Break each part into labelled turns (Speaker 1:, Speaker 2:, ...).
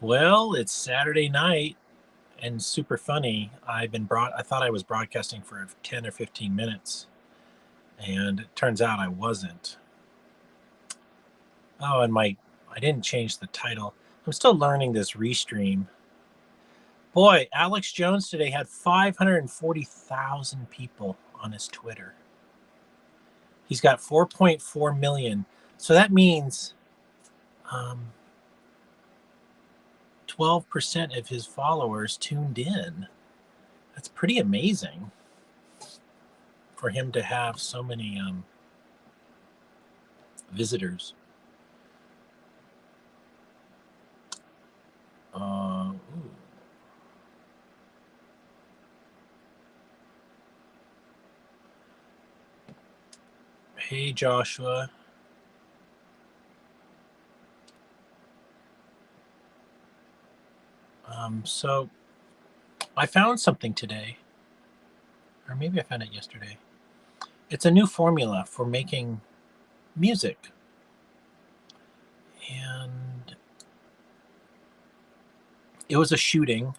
Speaker 1: Well, it's Saturday night and super funny. I thought I was broadcasting for 10 or 15 minutes, and it turns out I wasn't. Oh, and I didn't change the title. I'm still learning this Restream. Boy, Alex Jones today had 540,000 people on his Twitter. He's got 4.4 million. So that means 12% of his followers tuned in. That's pretty amazing for him to have so many visitors. Hey, Joshua. So I found something today, or maybe I found it yesterday. It's a new formula for making music. And it was a shooting,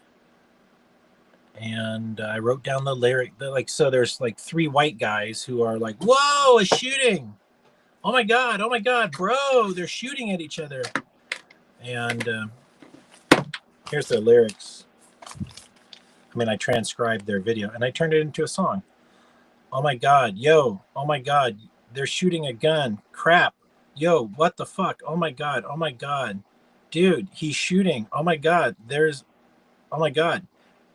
Speaker 1: and I wrote down the lyric. So there's like three white guys who are like, whoa, a shooting. Oh my God, bro, they're shooting at each other. And here's their lyrics. I transcribed their video and I turned it into a song. Oh my God, yo, oh my God, they're shooting a gun. Crap. Yo, what the fuck? Oh my God, dude, he's shooting. Oh my God, oh my God,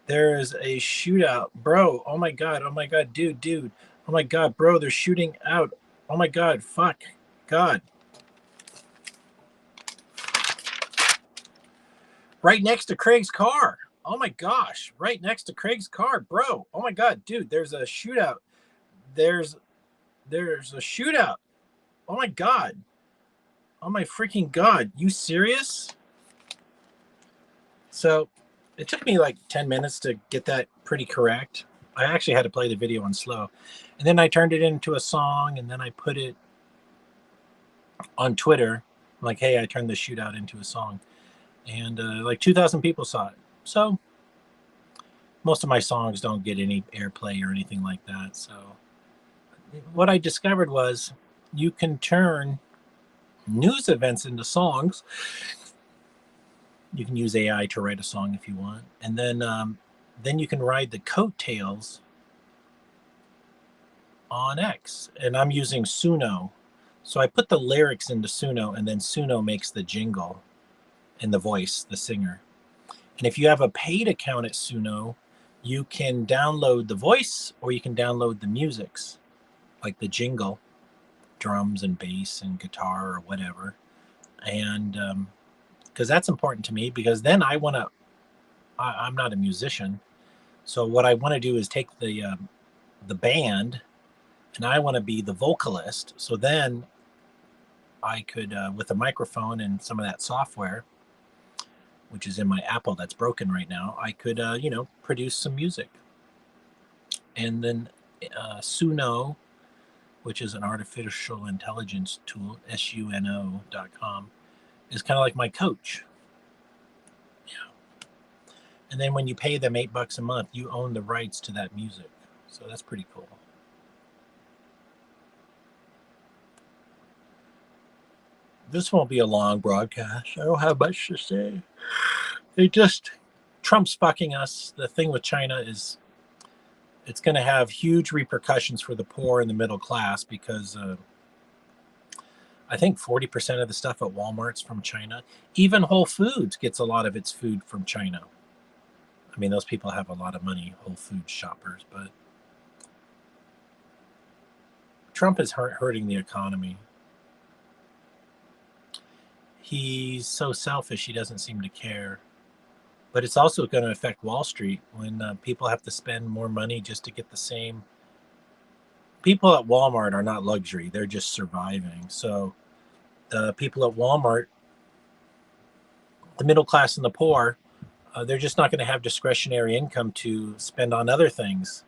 Speaker 1: there's a shootout. Bro, oh my God, dude. Oh my God, bro, they're shooting out. Oh my God, fuck. God. Right next to Craig's car. Oh my gosh, right next to Craig's car, bro. Oh my God, dude, there's a shootout. There's a shootout. Oh my God. Oh my freaking God. You serious? So it took me like 10 minutes to get that pretty correct. I actually had to play the video on slow. And then I turned it into a song, and then I put it on Twitter. I'm like, hey, I turned the shootout into a song. And like 2,000 people saw it. So most of my songs don't get any airplay or anything like that. So what I discovered was you can turn news events into songs. You can use AI to write a song if you want, and then you can ride the coattails on X. And I'm using Suno, so I put the lyrics into Suno, and then Suno makes the jingle and the voice, the singer. And if you have a paid account at Suno, you can download the voice or you can download the musics, like the jingle, drums and bass and guitar or whatever. And because that's important to me, because then I'm not a musician. So what I want to do is take the band, and I want to be the vocalist. So then I could, with a microphone and some of that software, which is in my Apple that's broken right now, I could, produce some music. And then Suno, which is an artificial intelligence tool, suno.com, is kind of like my coach. Yeah. And then when you pay them $8 a month, you own the rights to that music. So that's pretty cool. This won't be a long broadcast. I don't have much to say. Trump's fucking us. The thing with China is it's going to have huge repercussions for the poor and the middle class, because I think 40% of the stuff at Walmart's from China. Even Whole Foods gets a lot of its food from China. Those people have a lot of money, Whole Foods shoppers, but Trump is hurting the economy. He's so selfish, he doesn't seem to care. But it's also going to affect Wall Street when people have to spend more money just to get the same. People at Walmart are not luxury, they're just surviving. So the people at Walmart, the middle class and the poor, they're just not going to have discretionary income to spend on other things,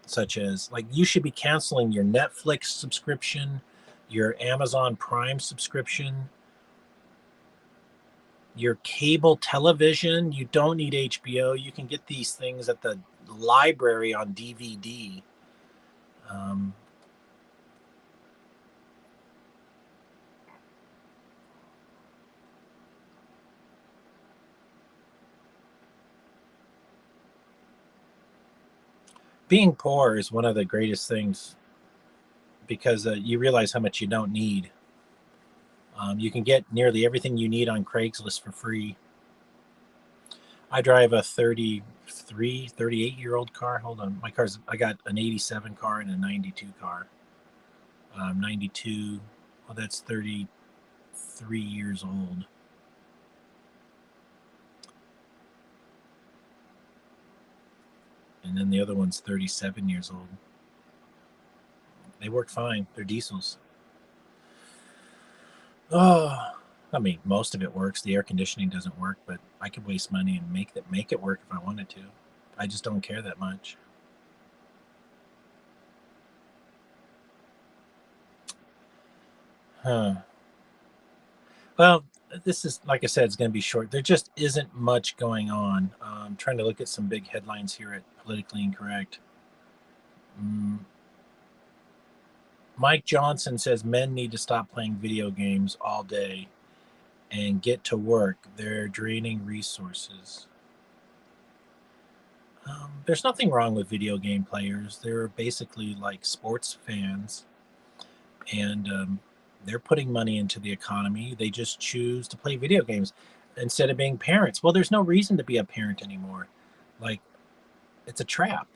Speaker 1: such as, like, you should be canceling your Netflix subscription, your Amazon Prime subscription, your cable television, you don't need HBO. You can get these things at the library on DVD. Being poor is one of the greatest things because you realize how much you don't need. You can get nearly everything you need on Craigslist for free. I drive a 38-year-old car. Hold on. I got an 87 car and a 92 car. 92, well, that's 33 years old. And then the other one's 37 years old. They work fine. They're diesels. Oh, I mean, most of it works. The air conditioning doesn't work, but I could waste money and make it work if I wanted to. I just don't care that much. Huh. Well, this is, like I said, it's going to be short. There just isn't much going on. I'm trying to look at some big headlines here at Politically Incorrect. Mike Johnson says men need to stop playing video games all day and get to work. They're draining resources. There's nothing wrong with video game players. They're basically like sports fans, and they're putting money into the economy. They just choose to play video games instead of being parents. Well, there's no reason to be a parent anymore. Like, it's a trap.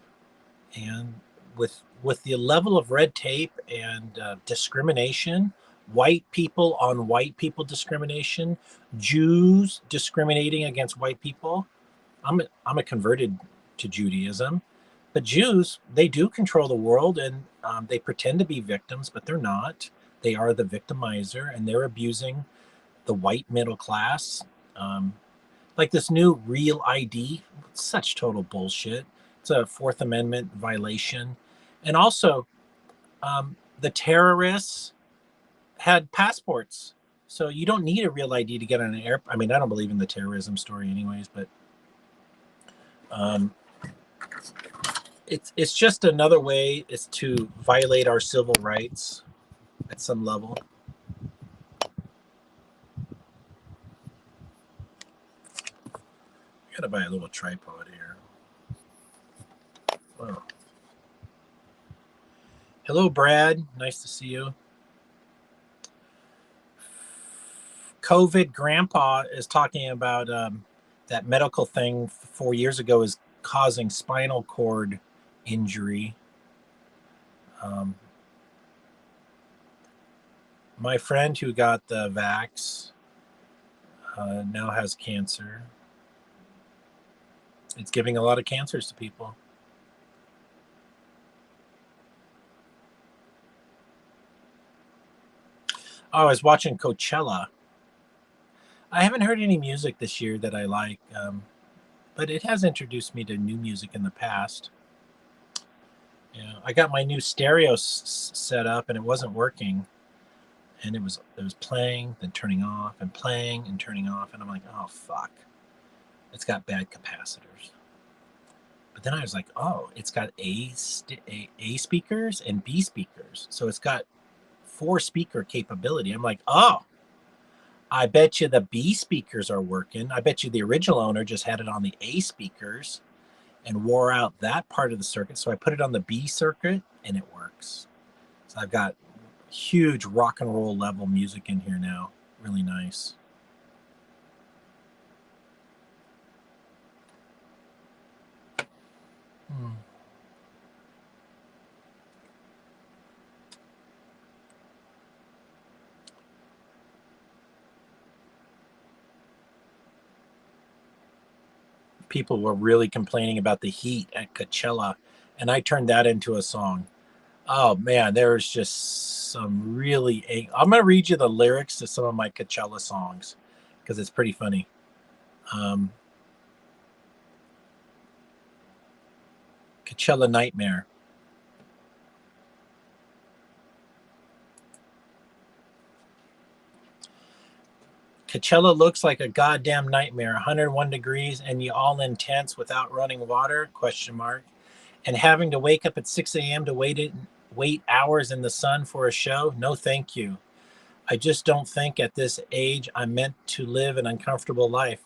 Speaker 1: And with the level of red tape and discrimination, white people on white people discrimination, Jews discriminating against white people. I'm a converted to Judaism, but Jews, they do control the world, and they pretend to be victims, but they're not. They are the victimizer, and they're abusing the white middle class. Like this new Real ID, such total bullshit. It's a Fourth Amendment violation. And also, the terrorists had passports. So you don't need a Real ID to get on an airplane. I mean, I don't believe in the terrorism story anyways, but it's just another way is to violate our civil rights at some level. I gotta buy a little tripod here. Wow. Hello, Brad. Nice to see you. COVID Grandpa is talking about that medical thing 4 years ago is causing spinal cord injury. My friend who got the vax now has cancer. It's giving a lot of cancers to people. Oh, I was watching Coachella. I haven't heard any music this year that I like, but it has introduced me to new music in the past. Yeah, I got my new stereo set up, and it wasn't working, and it was playing, then turning off, and playing and turning off, and I'm like, oh fuck, it's got bad capacitors. But then I was like, oh, it's got A speakers and B speakers, so it's got 4 speaker capability. I'm like, oh, I bet you the B speakers are working. I bet you the original owner just had it on the A speakers and wore out that part of the circuit. So I put it on the B circuit and it works. So I've got huge rock and roll level music in here now. Really nice. People were really complaining about the heat at Coachella, and I turned that into a song. Oh man, there's just some really. I'm gonna read you the lyrics to some of my Coachella songs because it's pretty funny. Coachella Nightmare. Coachella looks like a goddamn nightmare. 101 degrees and you all in tents without running water? ? And having to wake up at 6 a.m. to wait hours in the sun for a show? No, thank you. I just don't think at this age I'm meant to live an uncomfortable life.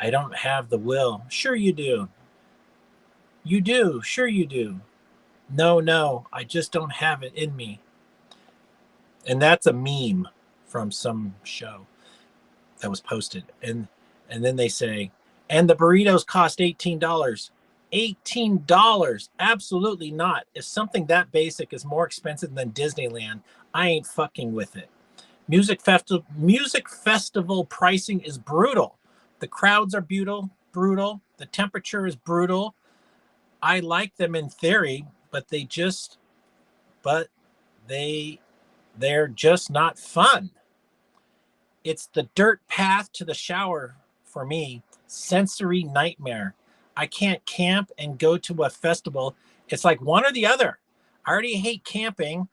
Speaker 1: I don't have the will. Sure you do. You do. Sure you do. No, I just don't have it in me. And that's a meme from some show that was posted. And then they say, and the burritos cost $18. $18? Absolutely not. If something that basic is more expensive than Disneyland, I ain't fucking with it. Music festival pricing is brutal. The crowds are brutal. The temperature is brutal. I like them in theory, but they're just not fun. It's the dirt path to the shower for me. Sensory nightmare. I can't camp and go to a festival. It's like one or the other. I already hate camping,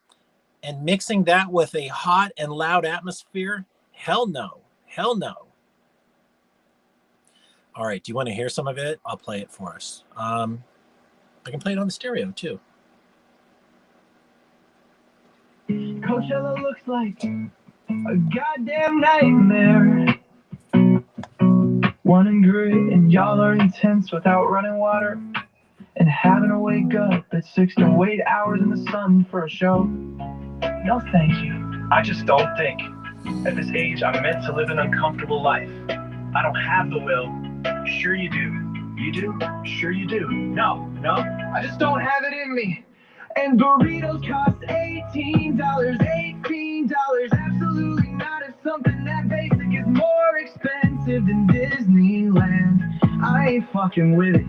Speaker 1: and mixing that with a hot and loud atmosphere? Hell no. Hell no. All right, do you want to hear some of it? I'll play it for us. I can play it on the stereo too.
Speaker 2: Coachella looks like a goddamn nightmare. One in gray and y'all are intense without running water. And having to wake up at 6 to wait hours in the sun for a show. No thank you. I just don't think at this age I'm meant to live an uncomfortable life. I don't have the will. Sure you do. You do? Sure you do. No, I just don't have it in me. And burritos cost $18. Absolutely not. If something that basic is more expensive than Disneyland, I ain't fucking with it.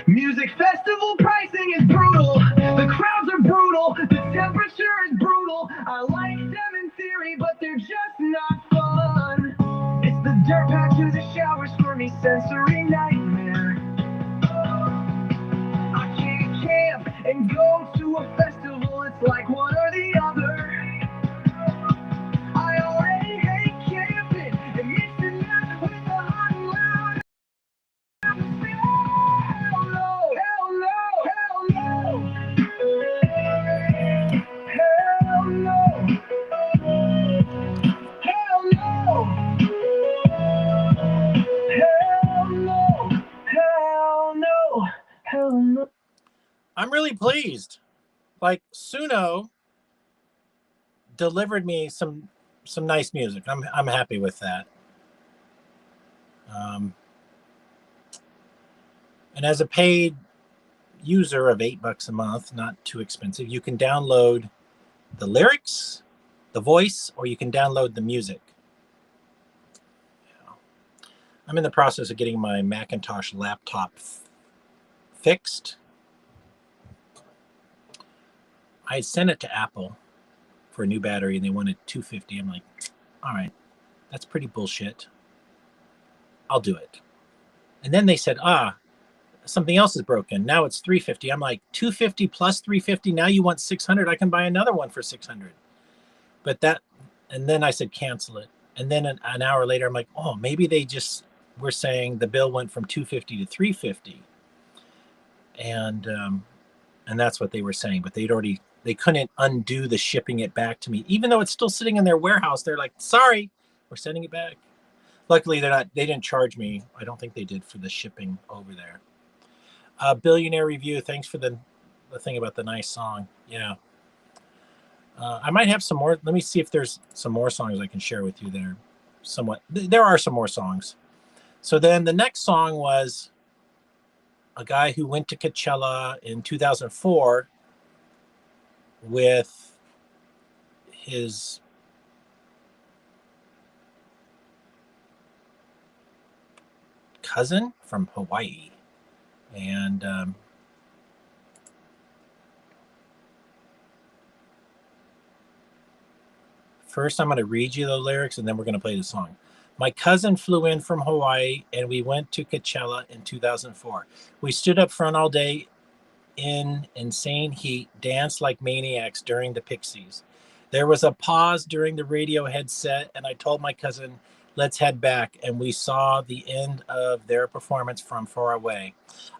Speaker 2: Music festival pricing is brutal. The crowds are brutal. The temperature is brutal. I like them in theory, but they're just not fun. It's the dirt path to the showers for me. Sensory nightmare. I can't camp and go to a festival. It's like one or the other. I already hate camping and mixing that with the hot and loud. Hell no, hell no, hell no. Hell no. Hell no. Hell no. Hell no. Hell no.
Speaker 1: I'm really pleased. Like Suno delivered me some nice music. I'm happy with that. And as a paid user of $8 a month, not too expensive, you can download the lyrics, the voice, or you can download the music. I'm in the process of getting my Macintosh laptop fixed. I sent it to Apple for a new battery and they wanted $250. I'm like, all right, that's pretty bullshit. I'll do it. And then they said, something else is broken. Now it's $350. I'm like, $250 plus $350. Now you want $600. I can buy another one for $600. And then I said, cancel it. And then an hour later, I'm like, oh, maybe they just were saying the bill went from $250 to $350. And that's what they were saying, but they couldn't undo the shipping it back to me, even though it's still sitting in their warehouse. They're like, sorry, we're sending it back. Luckily, they didn't charge me. I don't think they did for the shipping over there. Billionaire Review, thanks for the thing about the nice song. Yeah. I might have some more. Let me see if there's some more songs I can share with you there. Somewhat. There are some more songs. So then the next song was a guy who went to Coachella in 2004 with his cousin from Hawaii. And first I'm going to read you the lyrics and then we're going to play the song. My cousin flew in from Hawaii and we went to Coachella in 2004. We stood up front all day in insane heat, danced like maniacs during the Pixies. There was a pause during the radio headset and I told my cousin, Let's head back. And we saw the end of their performance from far away.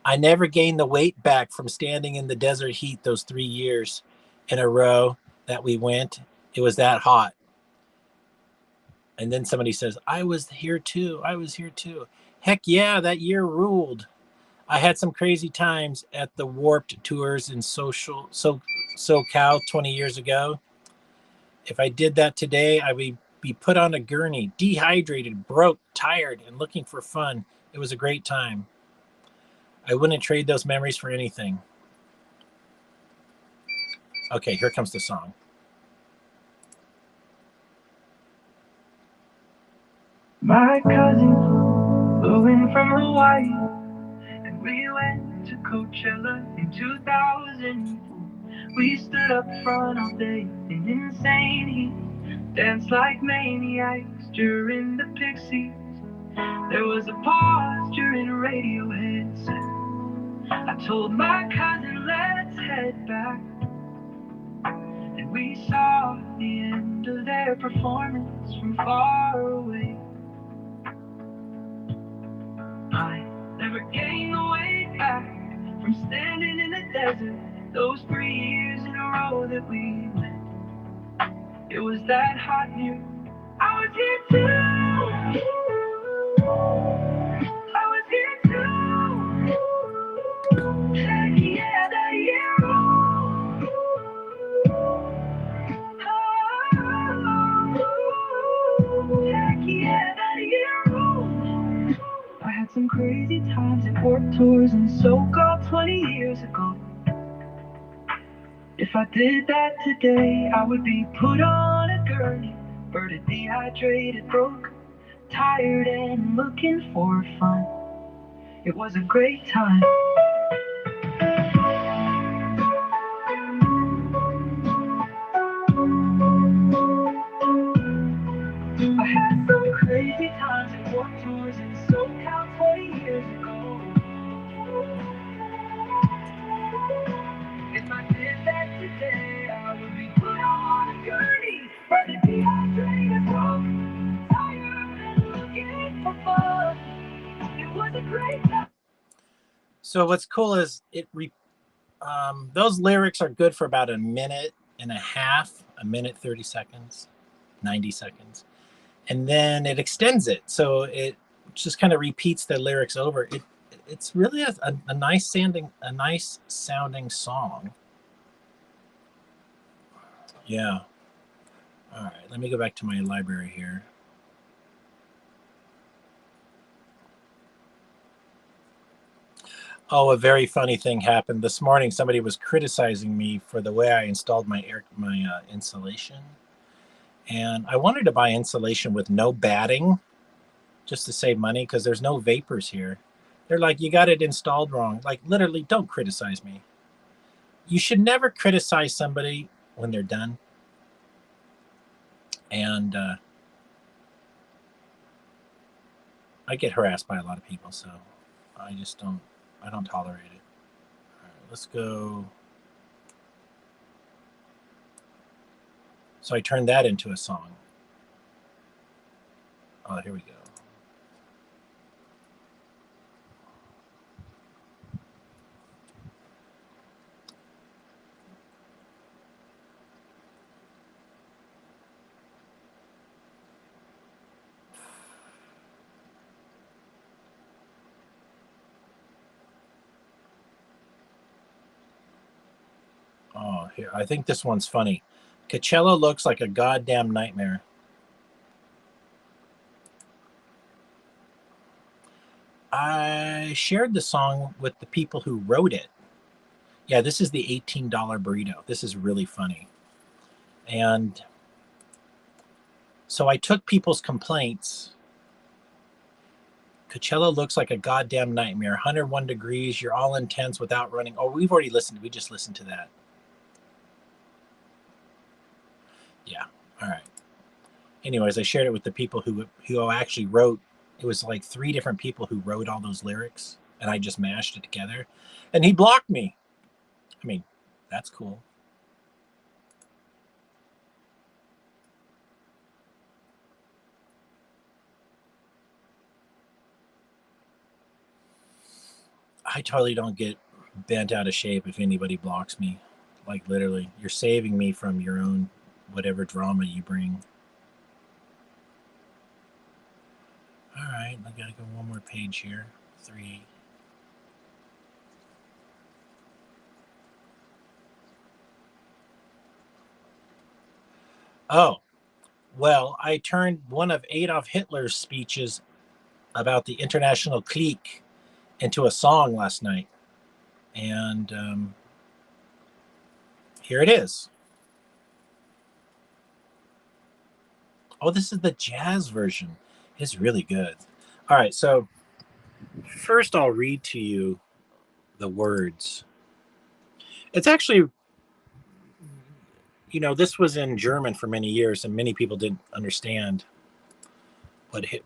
Speaker 1: I never gained the weight back from standing in the desert heat those 3 years in a row that we went. It was that hot. And then somebody says, I was here too. I was here too. Heck yeah, that year ruled. I had some crazy times at the Warped tours in SoCal 20 years ago. If I did that today, I would be put on a gurney, dehydrated, broke, tired, and looking for fun. It was a great time. I wouldn't trade those memories for anything. Okay, here comes the song.
Speaker 2: My cousin flew in from Hawaii, and we went to Coachella in 2004. We stood up front all day in insane heat, danced like maniacs during the Pixies. There was a pause during Radiohead set. I told my cousin, let's head back, and we saw the end of their performance from far away. I never gained the weight back from standing in the desert those 3 years in a row that we went. It was that hot and you. I was here too. I was here too. Heck yeah, that year. Heck yeah, that year. I had some crazy times at Warped tours in SoCal 20 years ago. If I did that today, I would be put on a gurney, burdened, dehydrated, broke, tired, and looking for fun. It was a great time. I had some crazy times at Warped tours in SoCal 20 years ago. If I did that today, I would be put on a gurney, burning, dehydrated, broke, tired, and looking for fun. It was a great time.
Speaker 1: So what's cool is those lyrics are good for about a minute and a half, a minute 30 seconds, 90 seconds, and then it extends it, so it just kind of repeats the lyrics over. It's really a nice sounding song. Yeah. All right, let me go back to my library here. Oh, a very funny thing happened this morning. Somebody was criticizing me for the way I installed my insulation, and I wanted to buy insulation with no batting, just to save money, because there's no vapors here. They're like, you got it installed wrong. Like, literally, don't criticize me. You should never criticize somebody when they're done. And I get harassed by a lot of people, so I don't tolerate it. All right, let's go. So I turned that into a song. Oh, here we go. Oh, here. I think this one's funny. Coachella looks like a goddamn nightmare. I shared the song with the people who wrote it. Yeah, this is the $18 burrito. This is really funny. And so I took people's complaints. Coachella looks like a goddamn nightmare. 101 degrees. You're all intense without running. Oh, we've already listened. We just listened to that. Yeah. All right. Anyways, I shared it with the people who actually wrote. It was like 3 different people who wrote all those lyrics, and I just mashed it together. And he blocked me. I mean, that's cool. I totally don't get bent out of shape if anybody blocks me. Like literally, you're saving me from your own whatever drama you bring. All right, I gotta go one more page here. 3. Oh, well, I turned one of Adolf Hitler's speeches about the international clique into a song last night. And here it is. Oh, this is the jazz version. It's really good. All right, so first I'll read to you the words. It's actually, this was in German for many years, and many people didn't understand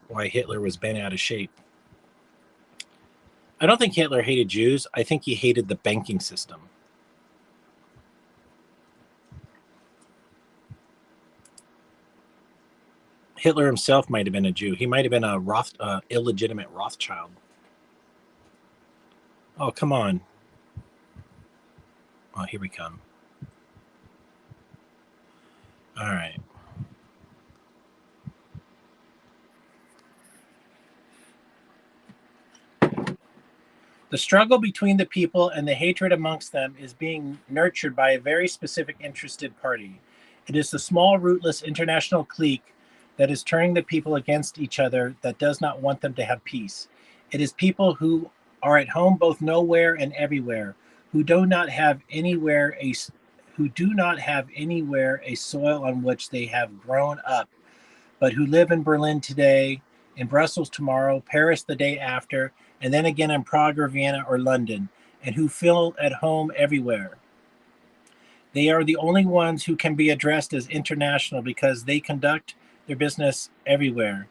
Speaker 1: why Hitler was bent out of shape. I don't think Hitler hated Jews. I think he hated the banking system. Hitler himself might have been a Jew. He might have been a illegitimate Rothschild. Oh, come on. Oh, here we come. All right. The struggle between the people and the hatred amongst them is being nurtured by a very specific interested party. It is the small, rootless international clique that is turning the people against each other, that does not want them to have peace. It is people who are at home both nowhere and everywhere, who do not have anywhere a soil on which they have grown up, but who live in Berlin today, in Brussels tomorrow, Paris the day after, and then again in Prague or Vienna or London, and who feel at home everywhere. They are the only ones who can be addressed as international because they conduct their business everywhere,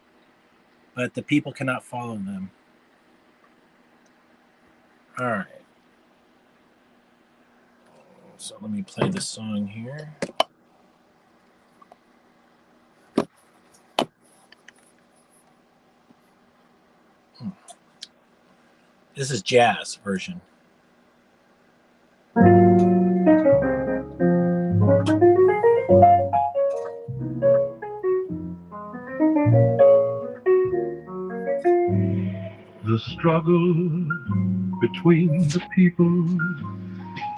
Speaker 1: but the people cannot follow them. All right. So let me play the song here. This is jazz version.
Speaker 2: The struggle between the people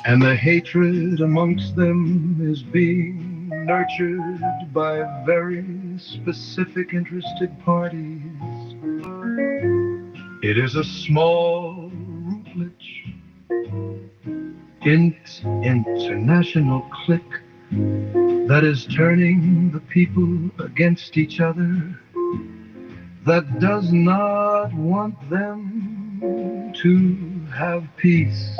Speaker 2: and the hatred amongst them is being nurtured by very specific interested parties. It is a small, rootless, international clique that is turning the people against each other, that does not want them to have peace.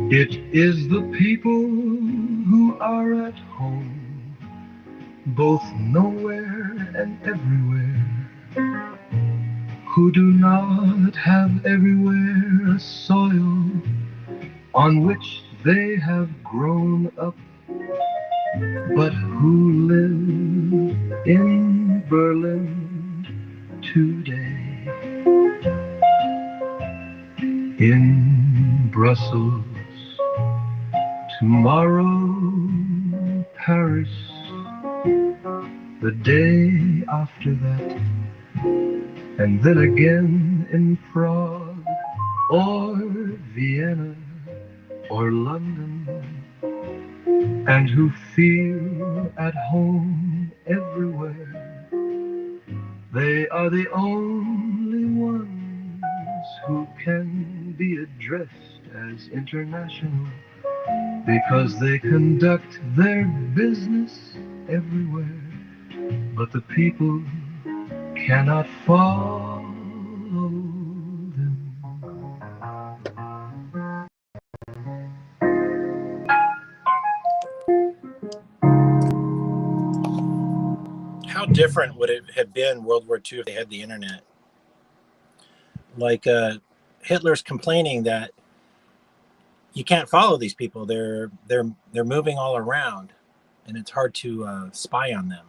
Speaker 2: It is the people who are at home, both nowhere and everywhere, who do not have everywhere a soil on which they have grown up, but who live in Berlin today, in Brussels tomorrow, Paris the day after that, and then again in Prague or Vienna or London, and who feel at home everywhere. They are the only ones who can be addressed as international, because they conduct their business everywhere, but the people cannot follow them.
Speaker 1: How different would it have been World War II if they had the internet? Like Hitler's complaining that you can't follow these people. They're moving all around, and it's hard to spy on them.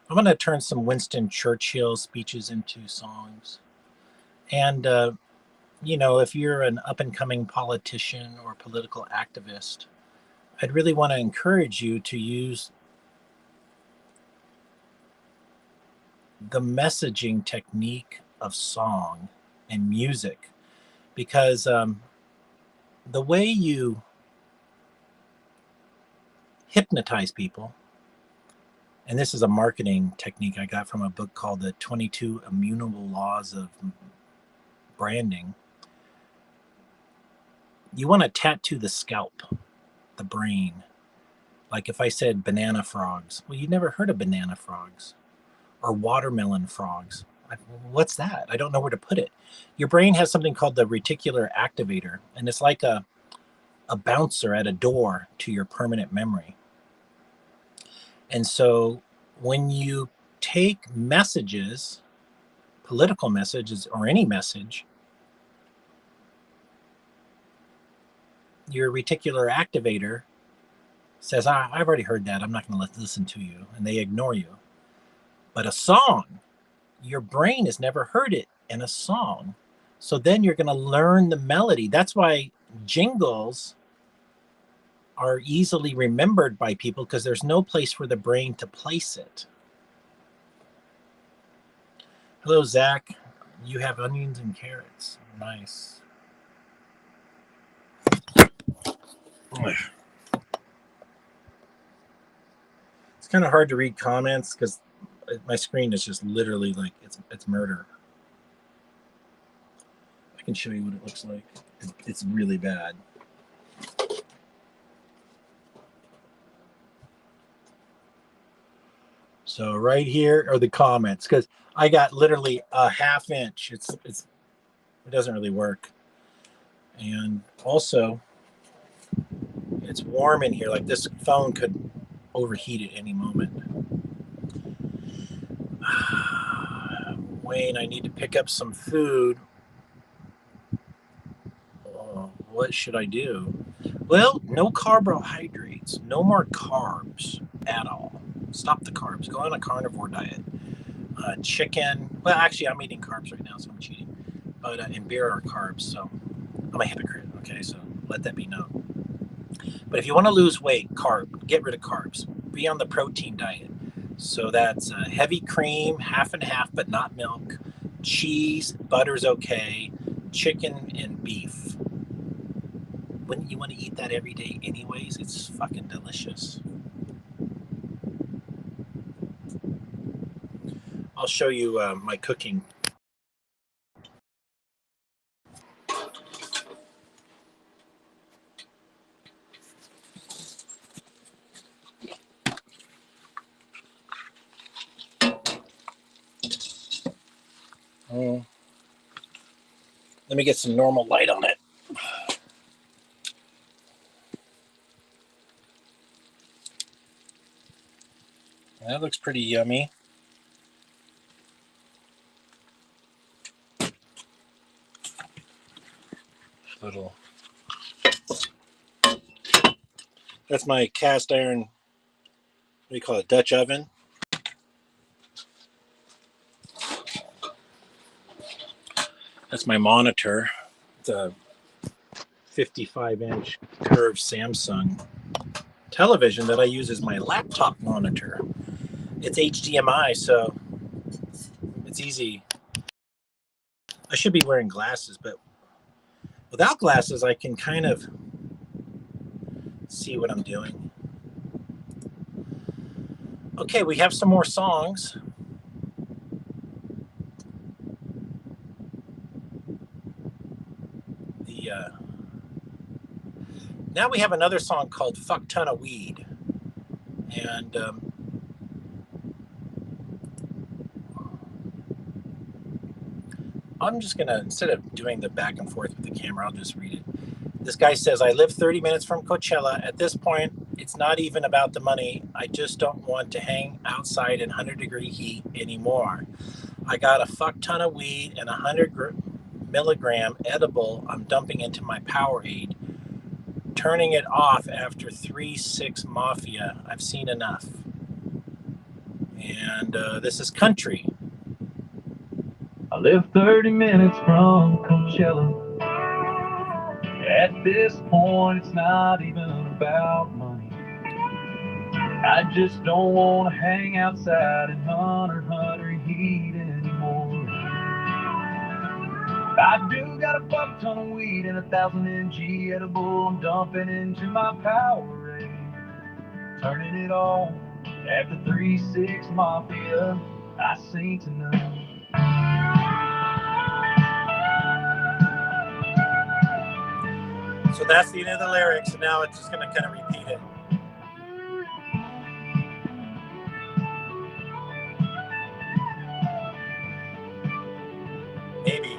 Speaker 1: I'm going to turn some Winston Churchill speeches into songs. And, if you're an up-and-coming politician or political activist, I'd really want to encourage you to use the messaging technique of song and music, because the way you hypnotize people, and this is a marketing technique I got from a book called The 22 Immutable Laws of Branding. You want to tattoo the scalp, the brain. Like if I said banana frogs, well, you never heard of banana frogs or watermelon frogs. What's that? I don't know where to put it. Your brain has something called the reticular activator, and it's like a bouncer at a door to your permanent memory. And so when you take messages, political messages or any message, your reticular activator says, I've already heard that. I'm not going to listen to you. And they ignore you. But a song, your brain has never heard it in a song. So then you're going to learn the melody. That's why jingles are easily remembered by people, because there's no place for the brain to place it. Hello, Zach. You have onions and carrots. Nice. It's kind of hard to read comments because my screen is just literally like it's murder. I can show you what it looks like. It's really bad. So right here are the comments, because I got literally a ½ inch. It doesn't really work. And also, it's warm in here. Like this phone could overheat at any moment. Wayne, I need to pick up some food. What should I do? Well, no carbohydrates, no more carbs at all. Stop the carbs. Go on a carnivore diet. Chicken. Well, actually, I'm eating carbs right now, so I'm cheating. But and beer are carbs, so I'm a hypocrite. Okay, so let that be known. But if you want to lose weight, get rid of carbs. Be on the protein diet. So that's heavy cream, half and half, but not milk. Cheese, butter's okay. Chicken and beef. Wouldn't you want to eat that every day anyways? It's fucking delicious. I'll show you my cooking. Let me get some normal light on it. That looks pretty yummy. Little. That's my cast iron, what do you call it, Dutch oven. That's my monitor. It's a 55-inch curved Samsung television that I use as my laptop monitor. It's HDMI, so it's easy. I should be wearing glasses, but without glasses, I can kind of see what I'm doing. Okay, we have some more songs. Now we have another song called Fuck Ton of Weed. And I'm just going to, instead of doing the back and forth with the camera, I'll just read it. This guy says, I live 30 minutes from Coachella. At this point, it's not even about the money. I just don't want to hang outside in 100-degree heat anymore. I got a fuck ton of weed and 100-milligram edible I'm dumping into my Powerade. Turning it off after 3-6 Mafia. I've seen enough. And this is country.
Speaker 2: I live 30 minutes from Coachella. At this point, it's not even about money. I just don't want to hang outside in 100 heat anymore. I do got a fuck ton of weed and 1,000 mg edible I'm dumping into my Powerade. Turning it on after 3-6 Mafia, I sing tonight.
Speaker 1: So that's the end of the lyrics, and now it's just going to kind of repeat it. Maybe.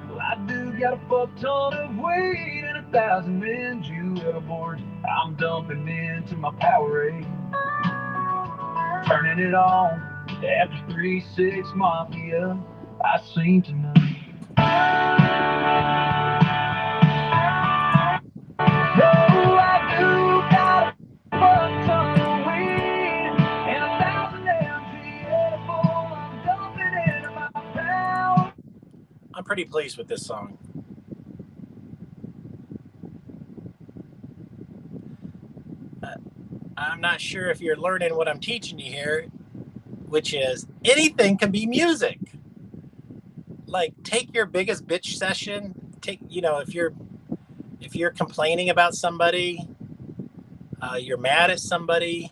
Speaker 2: Well, I do got a fuck ton of weed and 1,000 men Jew edibles I'm dumping into my Powerade. Turning it on after 3-6 Mafia, I sing tonight. Oh, I do got a fuck ton of weed and 1,000 mg edible I'm dumping into my Powerade.
Speaker 1: I'm pretty pleased with this song. I'm not sure if you're learning what I'm teaching you here, which is anything can be music. Like, take your biggest bitch session. If you're complaining about somebody, you're mad at somebody,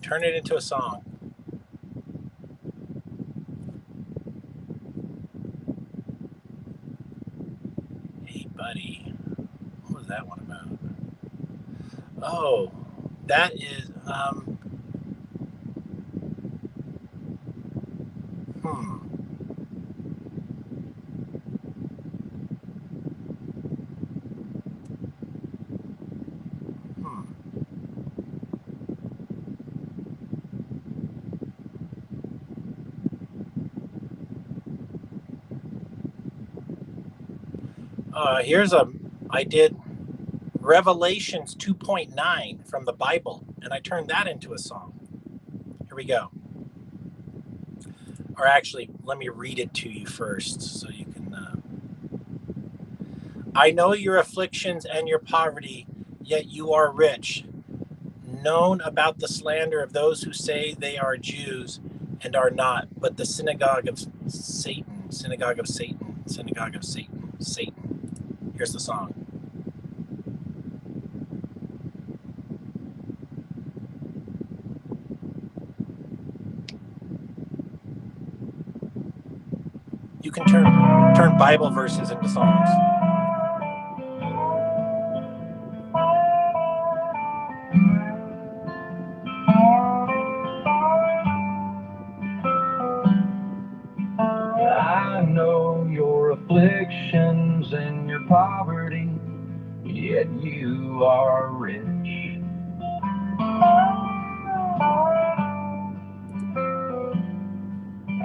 Speaker 1: turn it into a song. Hey, buddy, what was that one about? Oh, that is, I did Revelations 2.9 from the Bible, and I turned that into a song. Here we go. Or actually, let me read it to you first so you can. I know your afflictions and your poverty, yet you are rich. Known about the slander of those who say they are Jews and are not, but the synagogue of Satan, synagogue of Satan, synagogue of Satan, Satan. Here's the song. You can turn Bible verses into songs.
Speaker 2: I know your afflictions and your poverty, yet you are rich.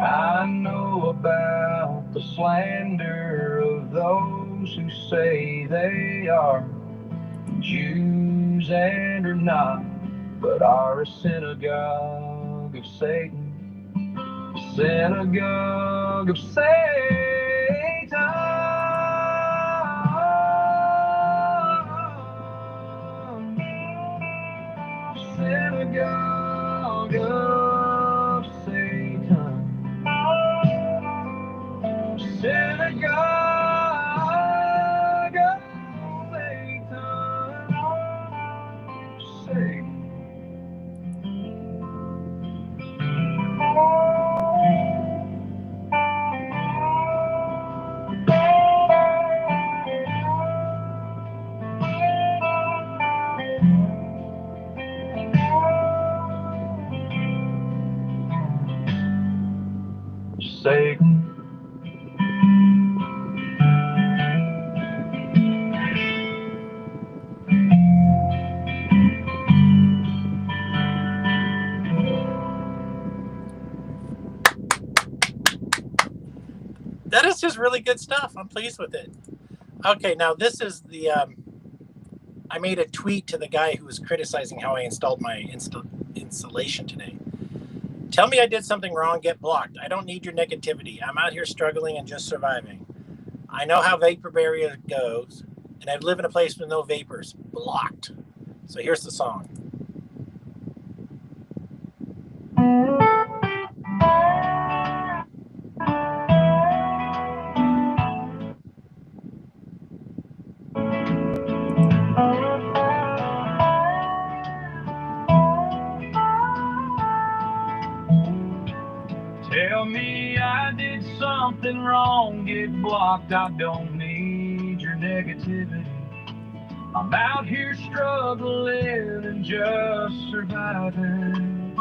Speaker 2: I know about the slander of those who say they are Jews and are not, but are a synagogue of Satan, synagogue of Satan. Synagogue of Satan. Synagogue of Satan. Satan.
Speaker 1: really good stuff. I'm pleased with it. Okay, now this is the, I made a tweet to the guy who was criticizing how I installed my installation today. Tell me I did something wrong, get blocked. I don't need your negativity. I'm out here struggling and just surviving. I know how vapor barrier goes, and I live in a place with no vapors. Blocked. So here's the song.
Speaker 2: Tell me I did something wrong, get blocked. I don't need your negativity. I'm out here struggling and just surviving.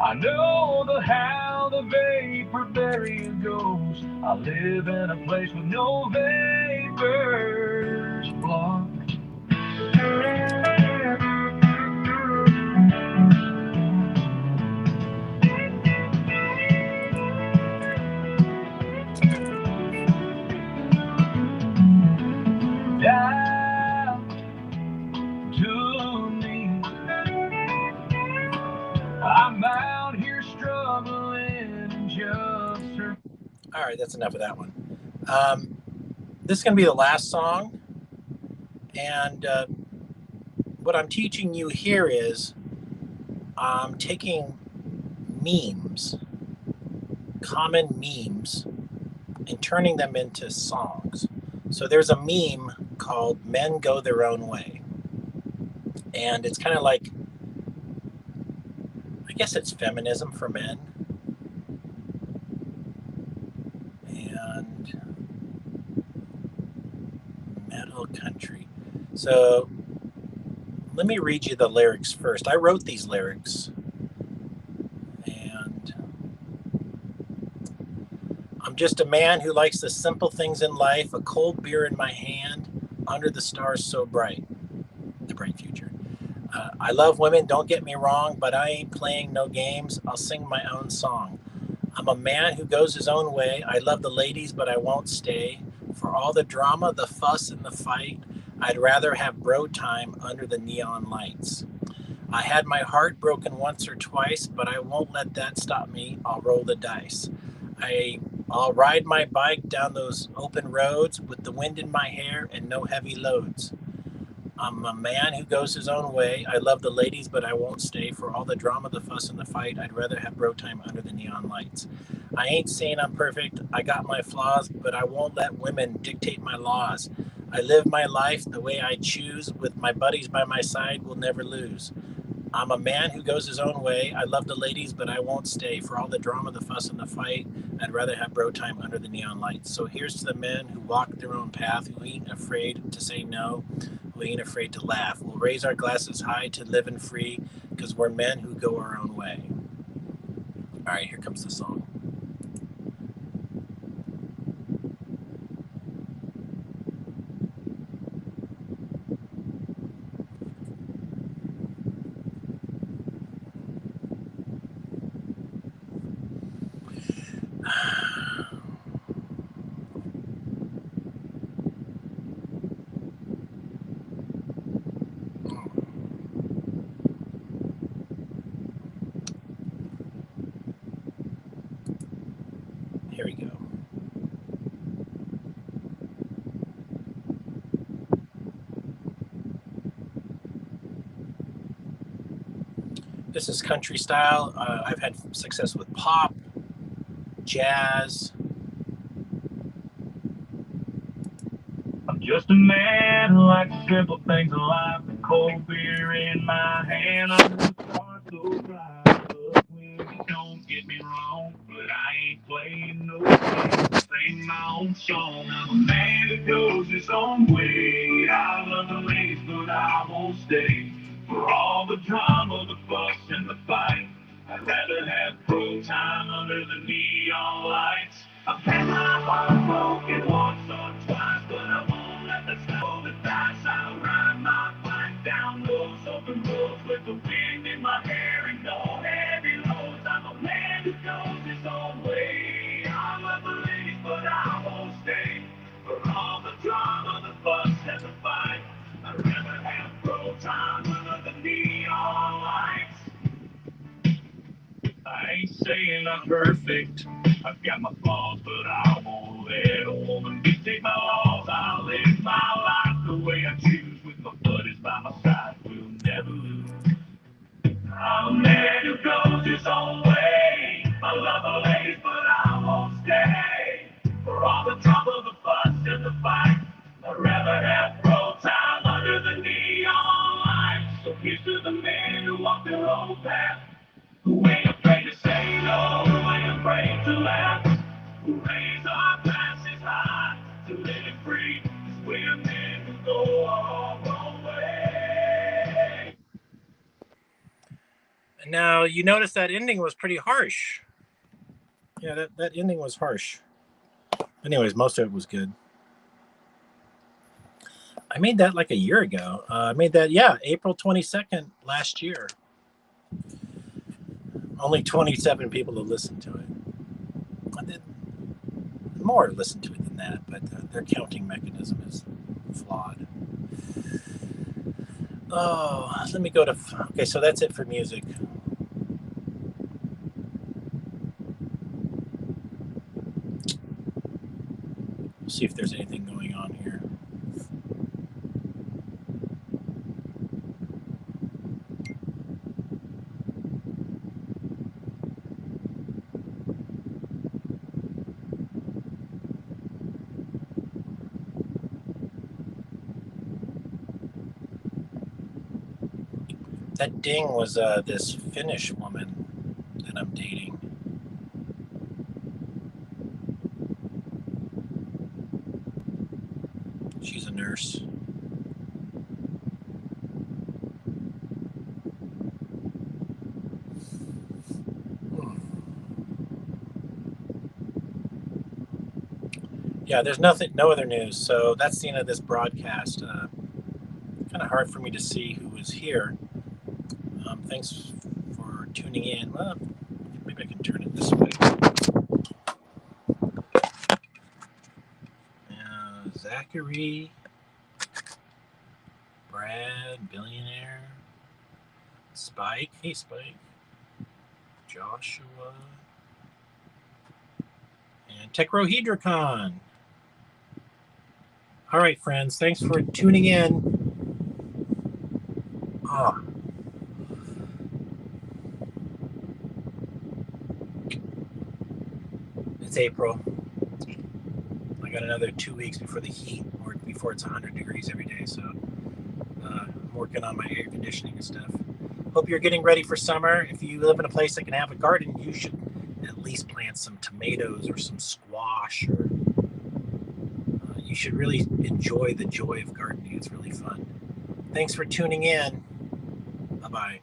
Speaker 2: I know how the vapor barrier goes. I live in a place with no vapors. Blocked. Down to me. I'm out here struggling and just.
Speaker 1: All right, that's enough of that one. This is going to be the last song. And what I'm teaching you here is I'm taking memes, common memes, and turning them into songs. So there's a meme called Men Go Their Own Way. And it's kind of like, I guess it's feminism for men. And metal country. So let me read you the lyrics first. I wrote these lyrics. And I'm just a man who likes the simple things in life, a cold beer in my hand, under the stars so bright. The bright future. I love women, don't get me wrong, but I ain't playing no games. I'll sing my own song. I'm a man who goes his own way. I love the ladies, but I won't stay. For all the drama, the fuss, and the fight, I'd rather have bro time under the neon lights. I had my heart broken once or twice, but I won't let that stop me. I'll roll the dice. I'll ride my bike down those open roads with the wind in my hair and no heavy loads. I'm a man who goes his own way. I love the ladies, but I won't stay. For all the drama, the fuss, and the fight, I'd rather have bro time under the neon lights. I ain't saying I'm perfect. I got my flaws, but I won't let women dictate my laws. I live my life the way I choose. With my buddies by my side, we'll never lose. I'm a man who goes his own way. I love the ladies, but I won't stay. For all the drama, the fuss, and the fight, I'd rather have bro time under the neon lights. So here's to the men who walk their own path, who ain't afraid to say no, who ain't afraid to laugh. We'll raise our glasses high to living free, because we're men who go our own way. All right, here comes the song. Here we go. This is country style. I've had success with pop, jazz.
Speaker 2: I'm just a man who likes simple things in life. A cold beer in my hand, under the stars so bright. Look, women, don't get me wrong, but I ain't playing no games. Sing my own song. I'm a man who goes his own way. I love the ladies, but I won't stay. For all the drama, the fuss, and the fight, I'd rather have pro time under the neon lights. I've had my heart broken once or twice, but I won't let the snow the dice. I'll ride my bike down those open roads with the wind in my hair and no heavy loads. I'm a man who goes his own way. I love the ladies, but I won't saying I'm perfect. I've got my flaws, but I won't let a woman dictate my laws. I'll live my life the way I choose, with my buddies by my side. We'll never lose. I'm a man who goes his own way. I love the ladies, but I won't stay. For all the trouble, the fuss, and the fight, I'd rather have pro time under the neon lights. So here's to the men who walk their own path, who ain't afraid to say no, who ain't afraid to laugh, who raise our glasses high to living free. 'Cause we're men who go our own way.
Speaker 1: Now, you notice that ending was pretty harsh. Yeah, that ending was harsh. Anyways, most of it was good. I made that like a year ago. I made that, April 22nd last year. Only 27 people have listened to it. More listened to it than that, but their counting mechanism is flawed. Oh, let me go to... Okay, so that's it for music. See if there's anything going on here. That ding was this Finnish woman that I'm dating. She's a nurse. Yeah, there's no other news. So that's the end of this broadcast. Kind of hard for me to see who is here. Thanks for tuning in. Well, maybe I can turn it this way. Zachary, Brad, Billionaire, Spike. Hey, Spike. Joshua. And Tetrohedricon. All right, friends. Thanks for tuning in. Oh. It's April. I got another 2 weeks before the heat, or before it's 100 degrees every day. So I'm working on my air conditioning and stuff. Hope you're getting ready for summer. If you live in a place that can have a garden, you should at least plant some tomatoes or some squash, or you should really enjoy the joy of gardening. It's really fun. Thanks for tuning in. Bye-bye.